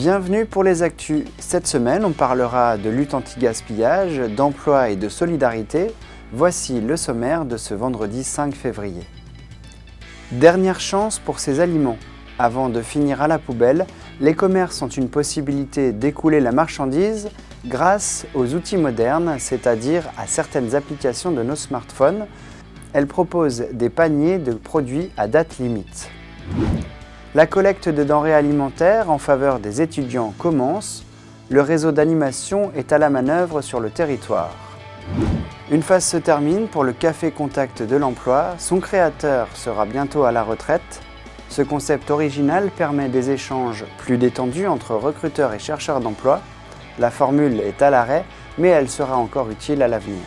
Bienvenue pour les actus. Cette semaine, on parlera de lutte anti-gaspillage, d'emploi et de solidarité. Voici le sommaire de ce vendredi 5 février. Dernière chance pour ces aliments. Avant de finir à la poubelle, les commerces ont une possibilité d'écouler la marchandise grâce aux outils modernes, c'est-à-dire à certaines applications de nos smartphones. Elles proposent des paniers de produits à date limite. La collecte de denrées alimentaires en faveur des étudiants commence. Le réseau d'animation est à la manœuvre sur le territoire. Une phase se termine pour le Café Contact de l'emploi. Son créateur sera bientôt à la retraite. Ce concept original permet des échanges plus détendus entre recruteurs et chercheurs d'emploi. La formule est à l'arrêt, mais elle sera encore utile à l'avenir.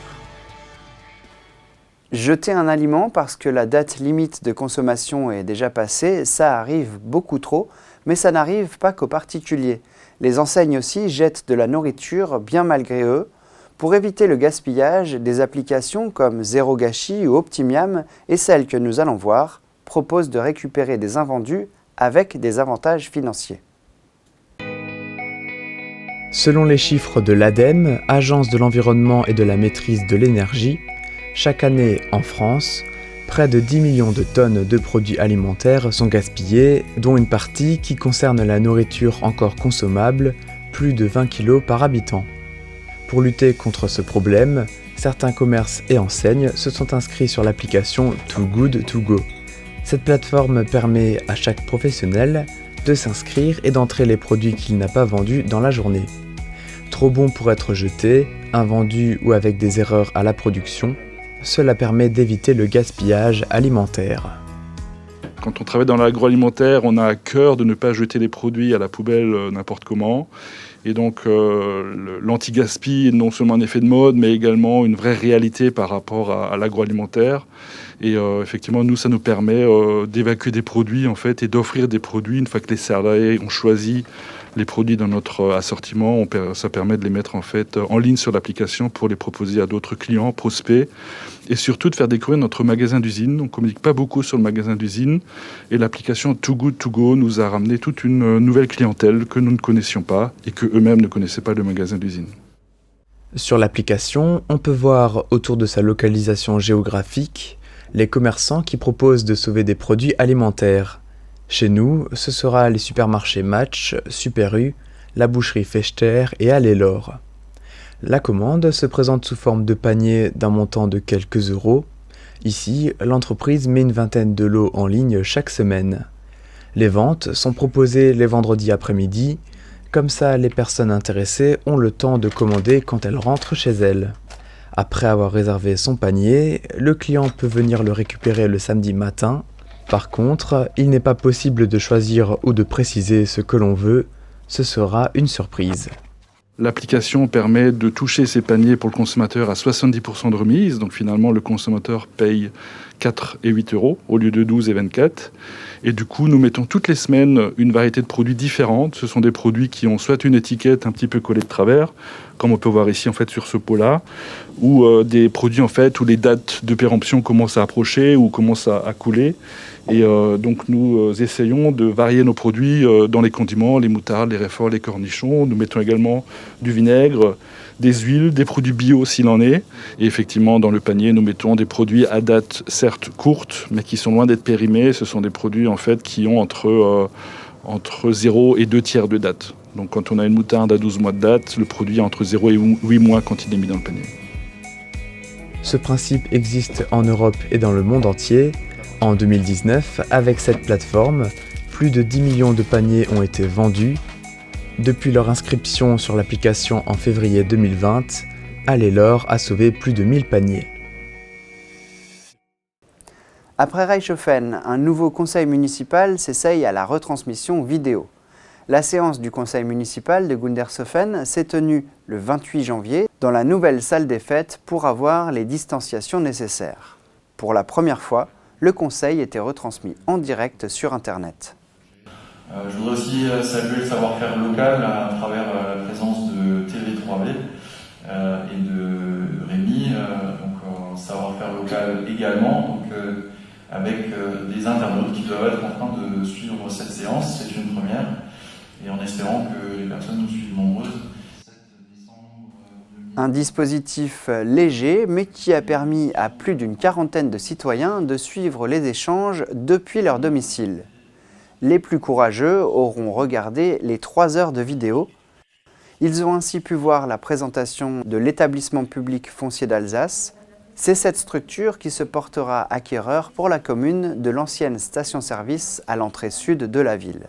Jeter un aliment parce que la date limite de consommation est déjà passée, ça arrive beaucoup trop, mais ça n'arrive pas qu'aux particuliers. Les enseignes aussi jettent de la nourriture bien malgré eux. Pour éviter le gaspillage, des applications comme Zéro Gâchis ou Optimiam et celles que nous allons voir proposent de récupérer des invendus avec des avantages financiers. Selon les chiffres de l'ADEME, Agence de l'environnement et de la maîtrise de l'énergie, chaque année en France, près de 10 millions de tonnes de produits alimentaires sont gaspillés, dont une partie qui concerne la nourriture encore consommable, plus de 20 kg par habitant. Pour lutter contre ce problème, certains commerces et enseignes se sont inscrits sur l'application Too Good To Go. Cette plateforme permet à chaque professionnel de s'inscrire et d'entrer les produits qu'il n'a pas vendus dans la journée. Trop bons pour être jetés, invendus ou avec des erreurs à la production, cela permet d'éviter le gaspillage alimentaire. Quand on travaille dans l'agroalimentaire, on a à cœur de ne pas jeter les produits à la poubelle n'importe comment. Et donc l'anti-gaspi est non seulement un effet de mode, mais également une vraie réalité par rapport à l'agroalimentaire. Et effectivement, nous, ça nous permet d'évacuer des produits en fait, et d'offrir des produits une fois que les salariés ont choisi les produits dans notre assortiment. Ça permet de les mettre en fait en ligne sur l'application pour les proposer à d'autres clients, prospects, et surtout de faire découvrir notre magasin d'usine. On ne communique pas beaucoup sur le magasin d'usine, et l'application Too Good To Go nous a ramené toute une nouvelle clientèle que nous ne connaissions pas et que eux-mêmes ne connaissaient pas le magasin d'usine. Sur l'application, on peut voir autour de sa localisation géographique les commerçants qui proposent de sauver des produits alimentaires. Chez nous, ce sera les supermarchés Match, Super U, la boucherie Fechter et Allez-L'Or. La commande se présente sous forme de panier d'un montant de quelques euros. Ici, l'entreprise met une vingtaine de lots en ligne chaque semaine. Les ventes sont proposées les vendredis après-midi. Comme ça, les personnes intéressées ont le temps de commander quand elles rentrent chez elles. Après avoir réservé son panier, le client peut venir le récupérer le samedi matin. Par contre, il n'est pas possible de choisir ou de préciser ce que l'on veut, ce sera une surprise. L'application permet de toucher ces paniers pour le consommateur à 70% de remise, donc finalement le consommateur paye 4 et 8 euros au lieu de 12 et 24. Et du coup, nous mettons toutes les semaines une variété de produits différentes. Ce sont des produits qui ont soit une étiquette un petit peu collée de travers, comme on peut voir ici en fait sur ce pot-là, ou des produits en fait où les dates de péremption commencent à approcher ou commencent à couler. Et donc nous essayons de varier nos produits dans les condiments, les moutardes, les réforts, les cornichons. Nous mettons également du vinaigre, des huiles, des produits bio s'il en est. Et effectivement, dans le panier, nous mettons des produits à date certes courte, mais qui sont loin d'être périmés. Ce sont des produits en fait qui ont entre 0 et 2 tiers de date. Donc quand on a une moutarde à 12 mois de date, le produit a entre 0 et 8 mois quand il est mis dans le panier. Ce principe existe en Europe et dans le monde entier. En 2019, avec cette plateforme, plus de 10 millions de paniers ont été vendus. Depuis leur inscription sur l'application en février 2020, Allez-L'Or a sauvé plus de 1000 paniers. Après Reichshofen, un nouveau conseil municipal s'essaye à la retransmission vidéo. La séance du conseil municipal de Gundershofen s'est tenue le 28 janvier dans la nouvelle salle des fêtes pour avoir les distanciations nécessaires. Pour la première fois, le conseil était retransmis en direct sur Internet. Je voudrais aussi saluer le savoir-faire local à travers la présence de TV3B et de Rémi, donc savoir-faire local également, donc, avec des internautes qui doivent être en train de suivre cette séance, c'est une première. et en espérant que les personnes nous suivent nombreuses. Un dispositif léger, mais qui a permis à plus d'une quarantaine de citoyens de suivre les échanges depuis leur domicile. Les plus courageux auront regardé les 3 heures de vidéo. Ils ont ainsi pu voir la présentation de l'établissement public foncier d'Alsace. C'est cette structure qui se portera acquéreur pour la commune de l'ancienne station-service à l'entrée sud de la ville.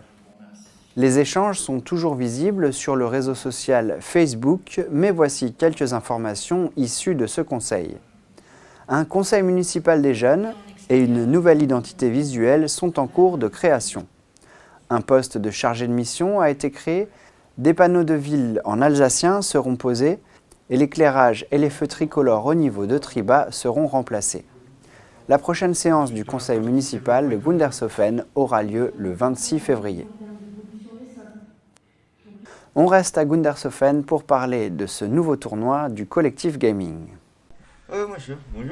Les échanges sont toujours visibles sur le réseau social Facebook, mais voici quelques informations issues de ce conseil. Un conseil municipal des jeunes et une nouvelle identité visuelle sont en cours de création. Un poste de chargé de mission a été créé, des panneaux de ville en alsacien seront posés et l'éclairage et les feux tricolores au niveau de Triba seront remplacés. La prochaine séance du conseil municipal de Gundershofen aura lieu le 26 février. On reste à Gundershofen pour parler de ce nouveau tournoi du collectif gaming.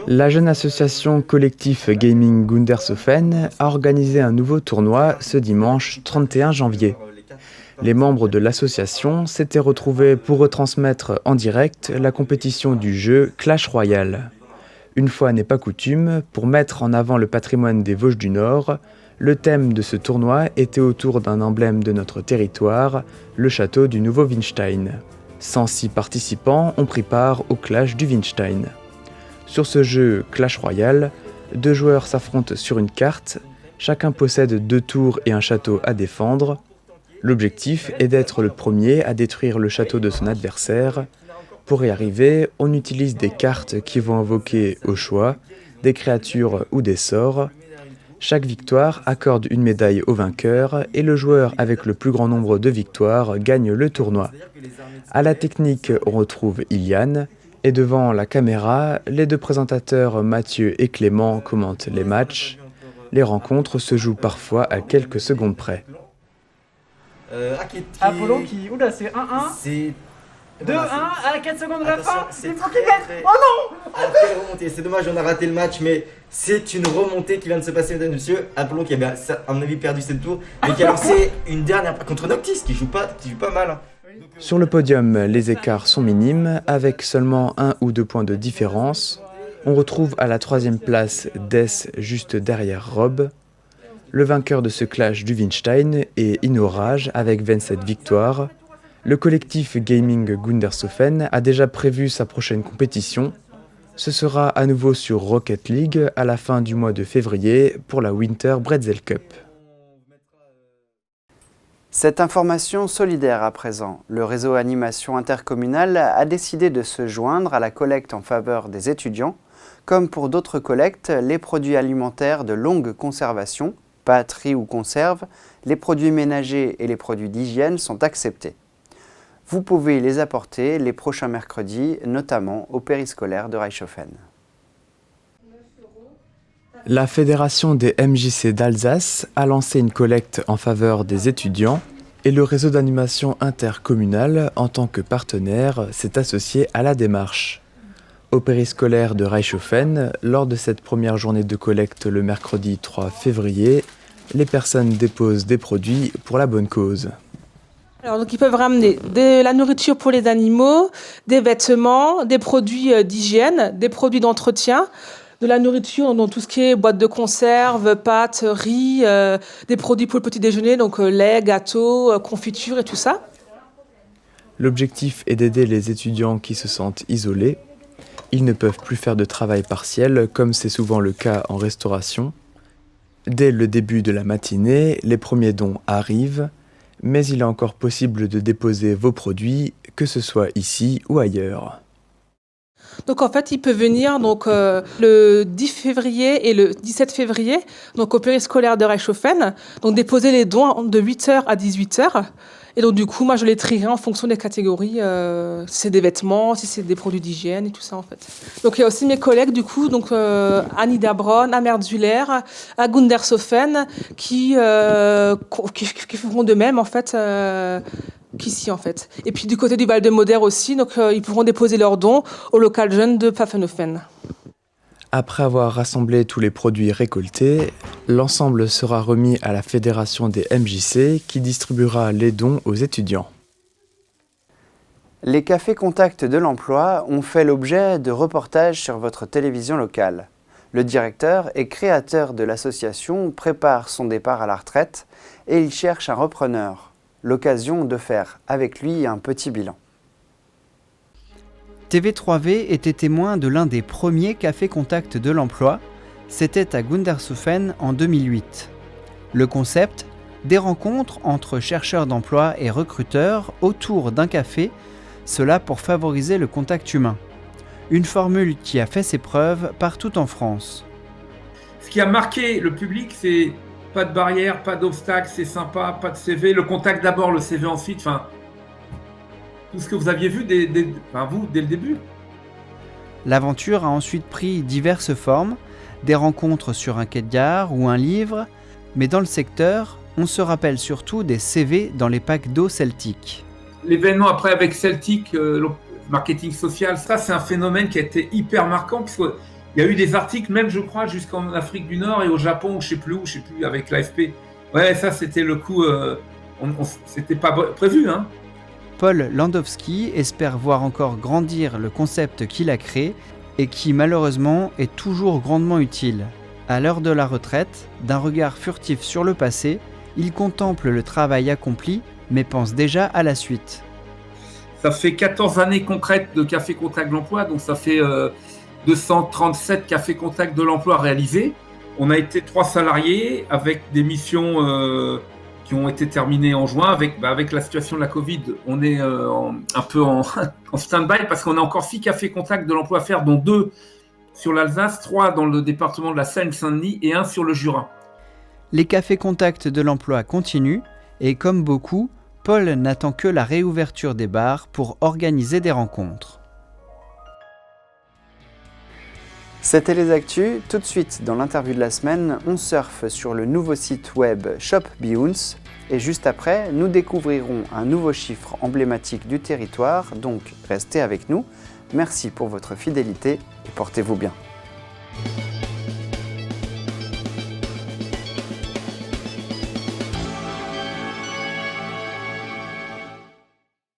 La jeune association Collectif Gaming Gundershofen a organisé un nouveau tournoi ce dimanche 31 janvier. Les membres de l'association s'étaient retrouvés pour retransmettre en direct la compétition du jeu Clash Royale. Une fois n'est pas coutume, pour mettre en avant le patrimoine des Vosges du Nord, le thème de ce tournoi était autour d'un emblème de notre territoire, le château du Nouveau Winstein. 106 participants ont pris part au clash du Winstein. Sur ce jeu Clash Royale, 2 joueurs s'affrontent sur une carte, chacun possède 2 tours et un château à défendre. L'objectif est d'être le premier à détruire le château de son adversaire. Pour y arriver, on utilise des cartes qui vont invoquer au choix des créatures ou des sorts. Chaque victoire accorde une médaille au vainqueur et le joueur avec le plus grand nombre de victoires gagne le tournoi. À la technique, on retrouve Iliane et devant la caméra, les 2 présentateurs Mathieu et Clément commentent les matchs. Les rencontres se jouent parfois à quelques secondes près. Apollon qui... Oula, c'est 1-1. C'est 2-1 à la 4 secondes de la fin. C'est Il faut qu'il gagne. Oh non. Après remontée. C'est dommage, on a raté le match, mais c'est une remontée qui vient de se passer, mesdames et messieurs. Apollon qui avait, à mon avis, perdu 7 tours, mais qui a lancé une dernière contre Noctis, qui joue pas mal. Hein. Sur le podium, les écarts sont minimes, avec seulement 1 ou 2 points de différence. On retrouve à la 3e place Death juste derrière Rob. Le vainqueur de ce clash du Winstein est Inorage avec 27 victoires. Le collectif Gaming Gundershofen a déjà prévu sa prochaine compétition. Ce sera à nouveau sur Rocket League à la fin du mois de février pour la Winter Bretzel Cup. Cette information solidaire à présent, le réseau Animation Intercommunale a décidé de se joindre à la collecte en faveur des étudiants. Comme pour d'autres collectes, les produits alimentaires de longue conservation, pâtes, riz ou conserves, les produits ménagers et les produits d'hygiène sont acceptés. Vous pouvez les apporter les prochains mercredis, notamment au périscolaire de Reichshofen. La Fédération des MJC d'Alsace a lancé une collecte en faveur des étudiants et le réseau d'animation intercommunale, en tant que partenaire, s'est associé à la démarche. Au périscolaire de Reichshofen, lors de cette première journée de collecte le mercredi 3 février, les personnes déposent des produits pour la bonne cause. Alors, donc, ils peuvent ramener de la nourriture pour les animaux, des vêtements, des produits d'hygiène, des produits d'entretien, de la nourriture, donc tout ce qui est boîte de conserve, pâtes, riz, des produits pour le petit déjeuner, donc lait, gâteaux, confiture et tout ça. L'objectif est d'aider les étudiants qui se sentent isolés. Ils ne peuvent plus faire de travail partiel, comme c'est souvent le cas en restauration. Dès le début de la matinée, les premiers dons arrivent, mais il est encore possible de déposer vos produits, que ce soit ici ou ailleurs. Donc en fait, il peut venir donc, le 10 février et le 17 février donc, au périscolaire de Reichshofen, donc déposer les dons de 8h à 18h. Et donc du coup, moi je les trierai en fonction des catégories, si c'est des vêtements, si c'est des produits d'hygiène et tout ça en fait. Donc il y a aussi mes collègues du coup, donc à Niederbronn, à Merzuller, à Gundershofen, qui feront de même en fait qu'ici en fait. Et puis du côté du Val de Moder aussi, donc ils pourront déposer leurs dons au local jeune de Pfaffenhofen. Après avoir rassemblé tous les produits récoltés, l'ensemble sera remis à la fédération des MJC qui distribuera les dons aux étudiants. Les cafés contacts de l'emploi ont fait l'objet de reportages sur votre télévision locale. Le directeur et créateur de l'association prépare son départ à la retraite et il cherche un repreneur. L'occasion de faire avec lui un petit bilan. TV3V était témoin de l'un des premiers cafés contacts de l'emploi. C'était à Gundershofen en 2008. Le concept, des rencontres entre chercheurs d'emploi et recruteurs autour d'un café, cela pour favoriser le contact humain. Une formule qui a fait ses preuves partout en France. Ce qui a marqué le public, c'est pas de barrière, pas d'obstacle, c'est sympa, pas de CV. Le contact d'abord, le CV ensuite. Enfin, tout ce que vous aviez vu dès le début. L'aventure a ensuite pris diverses formes, des rencontres sur un quai de gare ou un livre, mais dans le secteur, on se rappelle surtout des CV dans les packs d'eau Celtic. L'événement après avec Celtic, le marketing social, ça c'est un phénomène qui a été hyper marquant parce qu'il y a eu des articles, même je crois, jusqu'en Afrique du Nord et au Japon, ou je sais plus, avec l'AFP. Ouais, ça c'était le coup, c'était pas prévu, hein. Paul Landowski espère voir encore grandir le concept qu'il a créé et qui malheureusement est toujours grandement utile. À l'heure de la retraite, d'un regard furtif sur le passé, il contemple le travail accompli mais pense déjà à la suite. Ça fait 14 années concrètes de Café Contact de l'Emploi, donc ça fait 237 Café Contact de l'Emploi réalisés. On a été 3 salariés avec des missions qui ont été terminées en juin. Avec la situation de la Covid, on est un peu en stand-by parce qu'on a encore 6 Cafés Contact de l'Emploi à faire, dont 2 sur l'Alsace, 3 dans le département de la Seine-Saint-Denis et 1 sur le Jura. Les Cafés Contact de l'Emploi continuent et comme beaucoup, Paul n'attend que la réouverture des bars pour organiser des rencontres. C'était les actus. Tout de suite, dans l'interview de la semaine, on surfe sur le nouveau site web Shop Bihunz. Et juste après, nous découvrirons un nouveau chiffre emblématique du territoire. Donc, restez avec nous. Merci pour votre fidélité et portez-vous bien.